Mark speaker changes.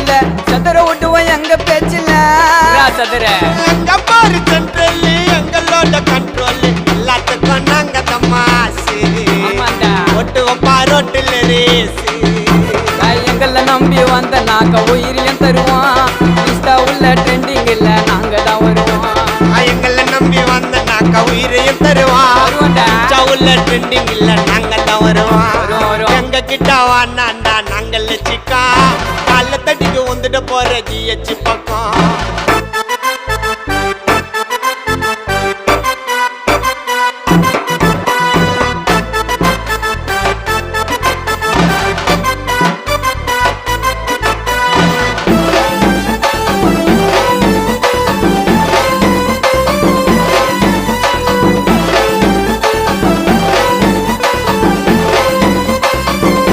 Speaker 1: இல்ல சதுர விட்டுவோம் எங்க பேச்சில்ல சதுர
Speaker 2: எங்க பாரு சென்ட்ரல் எங்களோட கண்ட்ரோல் எல்லாத்துக்கும் நாங்க தமாசு ஒட்டுவோம் பாரோட்டில் ரேசு
Speaker 1: எங்கள நம்பி வந்த நாங்க உயிரியும் தருவோம் இன்ஸ்டா உள்ள ட்ரெண்டிங் இல்ல நாங்க தான் வருவோம்
Speaker 2: எங்களை நம்பி வந்த நாங்க உயிரையும் தருவோம் உள்ள ட்ரெண்டிங் இல்ல நாங்க தான் வருவோம் எங்க கிட்ட வாண்ணா நாங்கள் சிக்கா கால தடிக்கு வந்துட்டு போற ஜிஎச் பக்கம்